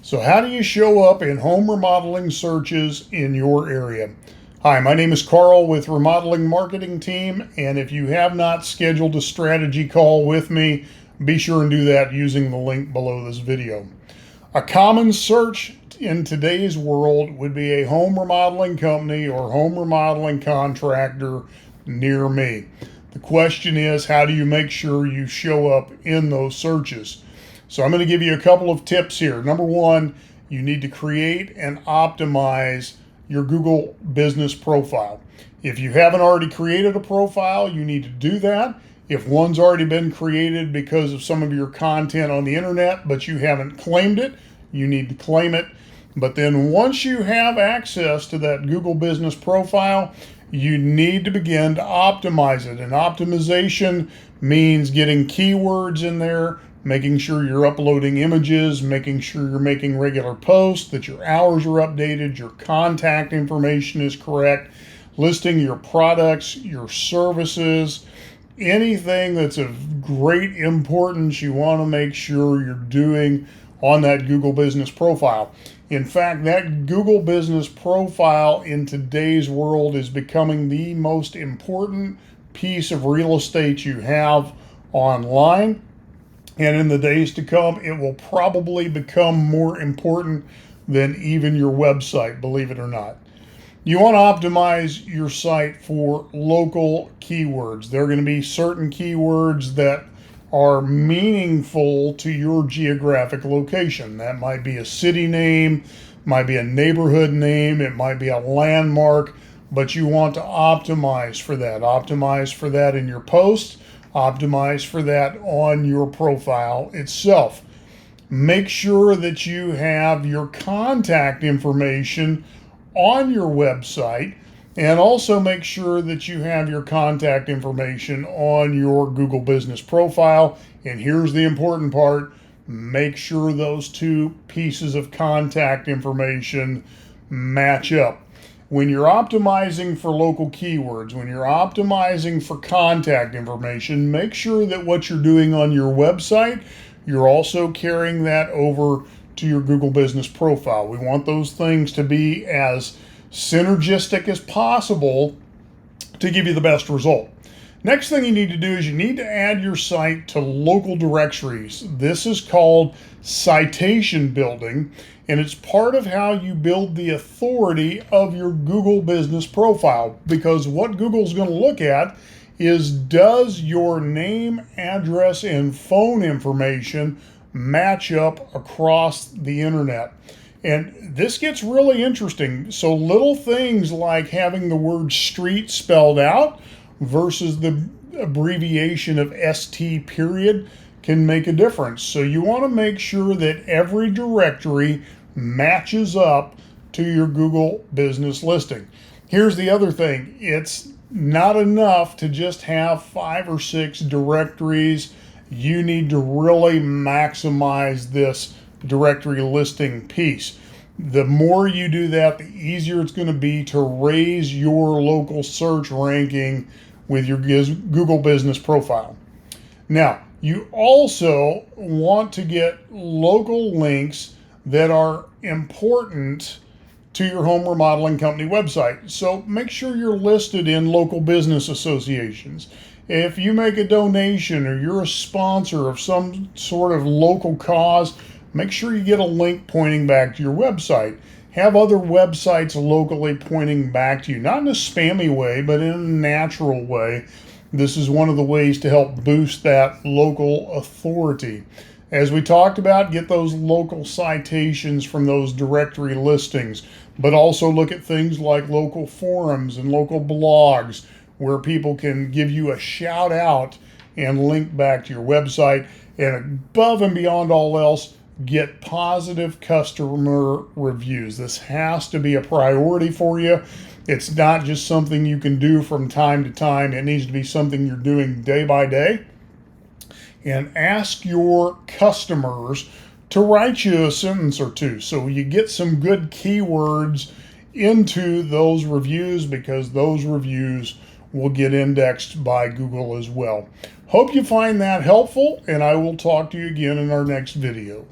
So how do you show up in home remodeling searches in your area? Hi, my name is Carl with Remodeling Marketing Team, and if you have not scheduled a strategy call with me, be sure and do that using the link below this video. A common search in today's world would be a home remodeling company or home remodeling contractor near me. The question is, how do you make sure you show up in those searches? So I'm going to give you a couple of tips here. Number one, you need to create and optimize your Google business profile. If you haven't already created a profile, you need to do that. If one's already been created because of some of your content on the internet, but you haven't claimed it, you need to claim it. But then once you have access to that Google business profile, you need to begin to optimize it. And optimization means getting keywords in there, making sure you're uploading images, making sure you're making regular posts, that your hours are updated, your contact information is correct, listing your products, your services, anything that's of great importance you want to make sure you're doing on that Google business profile. In fact, that Google business profile in today's world is becoming the most important piece of real estate you have online. And in the days to come, it will probably become more important than even your website, believe it or not. You want to optimize your site for local keywords. There are going to be certain keywords that are meaningful to your geographic location. That might be a city name, might be a neighborhood name, it might be a landmark, but you want to optimize for that. Optimize for that in your posts. Optimize for that on your profile itself. Make sure that you have your contact information on your website, and also make sure that you have your contact information on your Google business profile. And here's the important part: make sure those two pieces of contact information match up. When you're optimizing for local keywords, when you're optimizing for contact information, make sure that what you're doing on your website, you're also carrying that over to your Google business profile. We want those things to be as synergistic as possible to give you the best result. Next thing you need to do is you need to add your site to local directories. This is called Citation Building, and it's part of how you build the authority of your Google business profile, because what Google's going to look at is, does your name, address, and phone information match up across the internet? And this gets really interesting. So little things like having the word street spelled out versus the abbreviation of ST period can make a difference. So you want to make sure that every directory matches up to your Google business listing. Here's the other thing: it's not enough to just have 5 or 6 directories. You need to really maximize this directory listing piece. The more you do that, the easier it's going to be to raise your local search ranking with your Google business profile. Now, you also want to get local links that are important to your home remodeling company website. So make sure you're listed in local business associations. If you make a donation or you're a sponsor of some sort of local cause, make sure you get a link pointing back to your website. Have other websites locally pointing back to you, not in a spammy way, but in a natural way. This is one of the ways to help boost that local authority. As we talked about, get those local citations from those directory listings, but also look at things like local forums and local blogs where people can give you a shout out and link back to your website. And above and beyond all else, get positive customer reviews. This has to be a priority for you. It's not just something you can do from time to time. It needs to be something you're doing day by day. And ask your customers to write you a sentence or two so you get some good keywords into those reviews, because those reviews will get indexed by Google as well. Hope you find that helpful, and I will talk to you again in our next video.